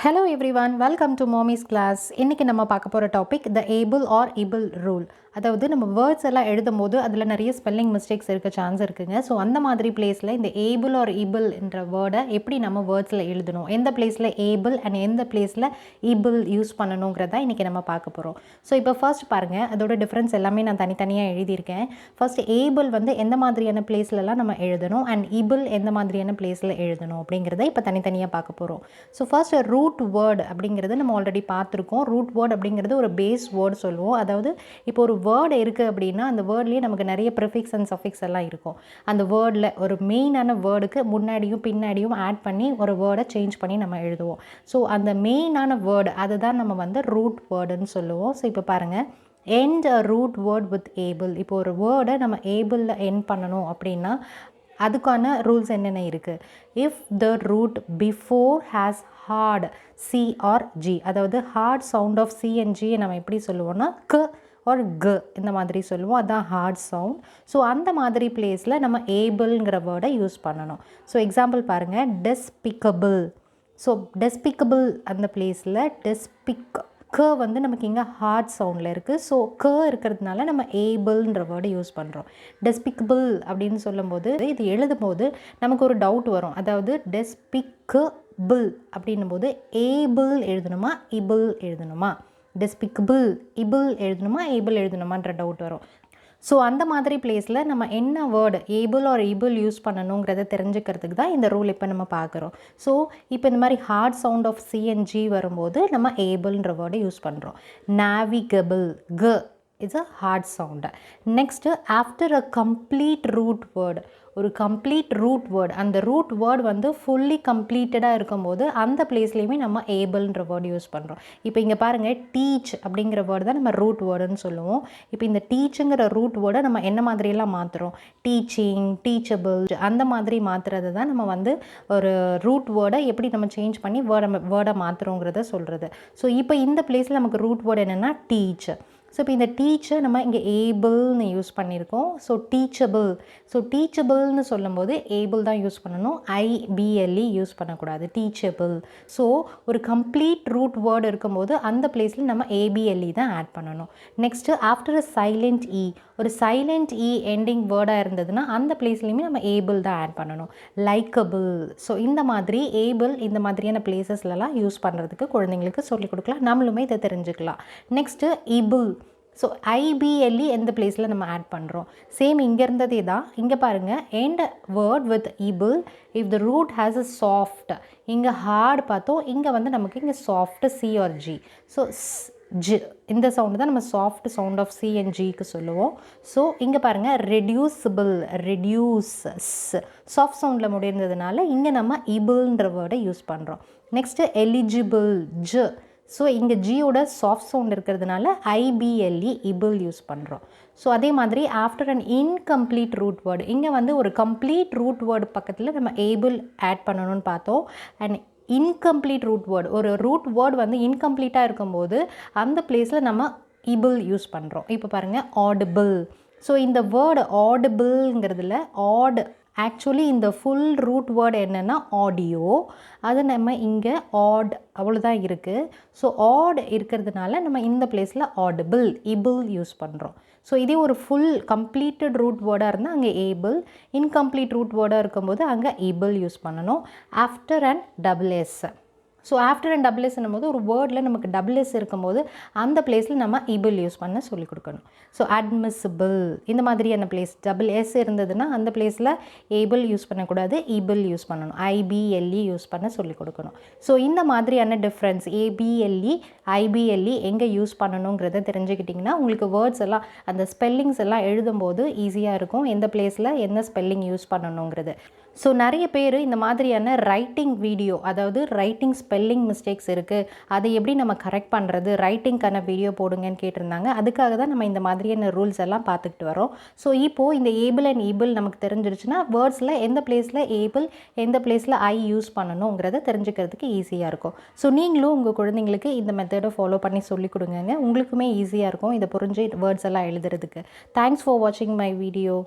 Hello everyone, welcome to Mommy's class. இன்னைக்கு நம்ம பார்க்க போற topic the able or able rule. அதாவது நம்ம வேர்ட்ஸ் எல்லாம் எழுதும்போது அதில் நிறைய ஸ்பெல்லிங் மிஸ்டேக்ஸ் இருக்க சான்ஸ் இருக்குங்க. ஸோ அந்த மாதிரி பிளேஸில் இந்த ஏபிள் ஆர் இபிள் என்ற வேர்டை எப்படி நம்ம வேர்ட்ஸில் எழுதணும், எந்த பிளேஸில் ஏபிள் அண்ட் எந்த பிளேஸில் இபிள் யூஸ் பண்ணணுங்கிறதா இன்றைக்கி நம்ம பார்க்க போகிறோம். ஸோ இப்போ ஃபர்ஸ்ட் பாருங்கள், அதோட டிஃப்ரென்ஸ் எல்லாமே நான் தனித்தனியாக எழுதியிருக்கேன். ஃபர்ஸ்ட் ஏபிள் வந்து எந்த மாதிரியான பிளேஸ்லலாம் நம்ம எழுதணும் அண்ட் இபிள் எந்த மாதிரியான பிளேஸில் எழுதணும் அப்படிங்கிறத இப்போ தனித்தனியாக பார்க்க போகிறோம். ஸோ ஃபர்ஸ்ட் ரூட் வேர்டு அப்படிங்கிறது நம்ம ஆல்ரெடி பார்த்துருக்கோம். ரூட் வேர்டு அப்படிங்கிறது ஒரு பேஸ் வேர்டு சொல்லுவோம். அதாவது இப்போ ஒரு வேர்டு இருக்குது அப்படின்னா அந்த வேர்ட்லேயே நமக்கு நிறைய ப்ரிஃபிக்ஸ் அண்ட் சஃபிக்ஸ் எல்லாம் இருக்கும். அந்த வேர்டில் ஒரு மெயினான வேர்டுக்கு முன்னாடியும் பின்னாடியும் ஆட் பண்ணி ஒரு வேர்டை சேஞ்ச் பண்ணி நம்ம எழுதுவோம். ஸோ அந்த மெயினான வேர்டு அதுதான் நம்ம வந்து ரூட் வேர்டுன்னு சொல்லுவோம். ஸோ இப்போ பாருங்கள், end a root word with able. இப்போ ஒரு வேர்டை நம்ம ஏபிளில் எண்ட் பண்ணணும் அப்படின்னா அதுக்கான ரூல்ஸ் என்னென்ன இருக்குது. If the root before has hard C or G, அதாவது hard sound of C and G நம்ம எப்படி சொல்லுவோம்னா க ஆர் க இந்த மாதிரி சொல்லுவோம். அதுதான் ஹார்ட் சவுண்ட். ஸோ அந்த மாதிரி பிளேஸில் நம்ம ஏபிள்ங்கிற வேர்டை யூஸ் பண்ணணும். ஸோ எக்ஸாம்பிள் பாருங்கள், டெஸ்பிக்கபிள். ஸோ டெஸ்பிக்கபிள் அந்த பிளேஸில் க வந்து நமக்கு இங்கே ஹார்ட் சவுண்டில் இருக்குது. ஸோ க இருக்கிறதுனால நம்ம ஏபிள்ன்ற வேர்டை யூஸ் பண்ணுறோம். டெஸ்பிக்கபிள் அப்படின்னு சொல்லும்போது இது எழுதும்போது நமக்கு ஒரு டவுட் வரும். அதாவது டெஸ்பிக்கபிள் அப்படின்னும் போது ஏபிள் எழுதணுமா இபிள் எழுதணுமா, டெஸ்பிக்கபிள் இபிள் எழுதணுமா ஏபிள் எழுதணுமான்ற டவுட் வரும். ஸோ அந்த மாதிரி பிளேஸில் நம்ம என்ன வேர்டு ஏபிள் ஆர் இபிள் யூஸ் பண்ணணுங்கிறத தெரிஞ்சுக்கிறதுக்கு தான் இந்த ரூல் இப்போ நம்ம பார்க்குறோம். ஸோ இப்போ இந்த மாதிரி hard sound of C and G வரும்போது நம்ம ஏபிள்ன்ற வேர்டை யூஸ் பண்ணுறோம். நேவிகபிள் க it's a hard sound. Next after a complete root word, ஒரு கம்ப்ளீட் ரூட் வேர்டு, அந்த ரூட் வேர்டு வந்து ஃபுல்லி கம்ப்ளீட்டடாக இருக்கும்போது அந்த பிளேஸ்லேயுமே நம்ம ஏபிள்ன்ற வேர்டு யூஸ் பண்ணுறோம். இப்போ இங்கே பாருங்கள், டீச் அப்படிங்கிற வேர்டு தான் நம்ம ரூட் வேர்டுன்னு சொல்லுவோம். இப்போ இந்த டீச்சுங்கிற ரூட் வேர்டை நம்ம என்ன மாதிரியெல்லாம் மாற்றுறோம், டீச்சிங், டீச்சபிள் அந்த மாதிரி மாற்றுறது தான் நம்ம வந்து ஒரு ரூட் வேர்டை எப்படி நம்ம சேஞ்ச் பண்ணி வேர்டை மாற்றுறோங்கிறத சொல்கிறது. ஸோ இப்போ இந்த பிளேஸில் நமக்கு ரூட் வேர்டு என்னென்னா டீச். ஸோ இப்போ இந்த டீச்சர் நம்ம இங்கே ஏபிள்னு யூஸ் பண்ணியிருக்கோம். ஸோ டீச்சபிள், ஸோ டீச்சபிள்னு சொல்லும்போது ஏபிள் தான் யூஸ் பண்ணணும், ஐபிஎல்இ யூஸ் பண்ணக்கூடாது, டீச்சபிள். ஸோ ஒரு கம்ப்ளீட் ரூட் வேர்டு இருக்கும்போது அந்த பிளேஸில் நம்ம ஏபிஎல்இ தான் ஆட் பண்ணணும். நெக்ஸ்ட்டு ஆஃப்டர் அ சைலண்ட் இ, ஒரு சைலண்ட் இ எண்டிங் வேர்டாக இருந்ததுன்னா அந்த பிளேஸ்லையுமே நம்ம ஏபிள் தான் ஆட் பண்ணணும். லைக்கபிள். ஸோ இந்த மாதிரி ஏபிள் இந்த மாதிரியான பிளேசஸ்லலாம் யூஸ் பண்ணுறதுக்கு குழந்தைங்களுக்கு சொல்லிக் கொடுக்கலாம், நம்மளுமே இதை தெரிஞ்சுக்கலாம். நெக்ஸ்ட்டு இபிள். ஸோ ஐபிஎல்இ எந்த பிளேஸில் நம்ம ஆட் பண்ணுறோம், சேம் இங்கே இருந்ததே தான். இங்கே பாருங்கள், end word with ible if the root has a soft, இங்கே ஹார்ட் பார்த்தோம், இங்கே வந்து நமக்கு இங்கே soft C or G. So G இந்த சவுண்டு தான் நம்ம soft sound of C and ஜிக்கு சொல்லுவோம். ஸோ இங்கே பாருங்கள், ரெடியூஸபிள், ரெடியூஸ் சாஃப்ட் சவுண்டில் முடிந்ததுனால இங்கே நம்ம இபிள்ன்ற வேர்டை யூஸ் பண்ணுறோம். நெக்ஸ்ட்டு எலிஜிபிள் ஜ. ஸோ இங்கே ஜியோட சாஃப்ட் சவுண்ட் இருக்கிறதுனால ஐபிஎல்இ இபிள் யூஸ் பண்ணுறோம். ஸோ அதே மாதிரி after an incomplete root word, இங்கே வந்து ஒரு கம்ப்ளீட் ரூட் வேர்டு பக்கத்தில் நம்ம ஏபிள் ஆட் பண்ணணும்னு பார்த்தோம். அண்ட் இன்கம்ப்ளீட் ரூட் வேர்டு, ஒரு ரூட் வேர்டு வந்து இன்கம்ப்ளீட்டாக இருக்கும்போது அந்த பிளேஸில் நம்ம இபிள் யூஸ் பண்ணுறோம். இப்போ பாருங்கள், ஆடிபிள். ஸோ இந்த வேர்டு ஆடிபிள்ங்கிறதுல ஆட் ஆக்சுவலி இந்த ஃபுல் ரூட் வேர்டு என்னென்னா ஆடியோ, அது நம்ம இங்கே ஆட் அவ்வளோதான் இருக்குது. ஸோ ஆட் இருக்கிறதுனால நம்ம இந்த பிளேஸில் ஆடிபிள் இபிள் யூஸ் பண்ணுறோம். ஸோ இதே ஒரு ஃபுல் கம்ப்ளீட்டட் ரூட் வேர்டாக இருந்தால் அங்கே ஏபிள், இன்கம்ப்ளீட் ரூட் வேர்டாக இருக்கும்போது அங்கே இபிள் யூஸ் பண்ணணும். After and double S. So after and double S என்னும்போது ஒரு வேர்டில் நமக்கு டபுள் எஸ் இருக்கும்போது அந்த பிளேஸில் நம்ம இபிள் யூஸ் பண்ண சொல்லிக் கொடுக்கணும். ஸோ அட்மிசிபிள் இந்த மாதிரியான பிளேஸ் டபுள் எஸ் இருந்ததுன்னா அந்த பிளேஸில் ஏபிள் யூஸ் பண்ணக்கூடாது, இபிள் யூஸ் பண்ணணும், ஐபிஎல்இ யூஸ் பண்ண சொல்லிக் கொடுக்கணும். ஸோ இந்த மாதிரியான டிஃப்ரென்ஸ் ஏபிஎல்இ ஐபிஎல்இ எங்கே யூஸ் பண்ணணுங்கிறத தெரிஞ்சுக்கிட்டிங்கன்னா உங்களுக்கு வேர்ட்ஸ் எல்லாம் அந்த ஸ்பெல்லிங்ஸ் எல்லாம் எழுதும்போது ஈஸியாக இருக்கும், எந்த பிளேஸில் என்ன ஸ்பெல்லிங் யூஸ் பண்ணணுங்கிறது. ஸோ நிறைய பேர் இந்த மாதிரியான ரைட்டிங் வீடியோ, அதாவது ரைட்டிங் ஸ்பெல்லிங் மிஸ்டேக்ஸ் இருக்குது, அதை எப்படி நம்ம கரெக்ட் பண்ணுறது, ரைட்டிங்க்கான வீடியோ போடுங்கன்னு கேட்டிருந்தாங்க. அதுக்காக தான் நம்ம இந்த மாதிரியான ரூல்ஸ் எல்லாம் பார்த்துக்கிட்டு வரோம். ஸோ இப்போது இந்த ஏபிள் அண்ட் இபிள் நமக்கு தெரிஞ்சிருச்சுன்னா வேர்ட்ஸில் எந்த பிளேஸில் ஏபிள் எந்த பிளேஸில் ஐ யூஸ் பண்ணணுங்கிறத தெரிஞ்சுக்கிறதுக்கு ஈஸியாக இருக்கும். ஸோ நீங்களும் உங்கள் குழந்தைங்களுக்கு இந்த மெத்தடை ஃபாலோ பண்ணி சொல்லிக் கொடுங்க, உங்களுக்குமே ஈஸியாக இருக்கும் இதை புரிஞ்சு வேர்ட்ஸ் எல்லாம் எழுதுறதுக்கு. தேங்க்ஸ் ஃபார் வாட்சிங் மை வீடியோ.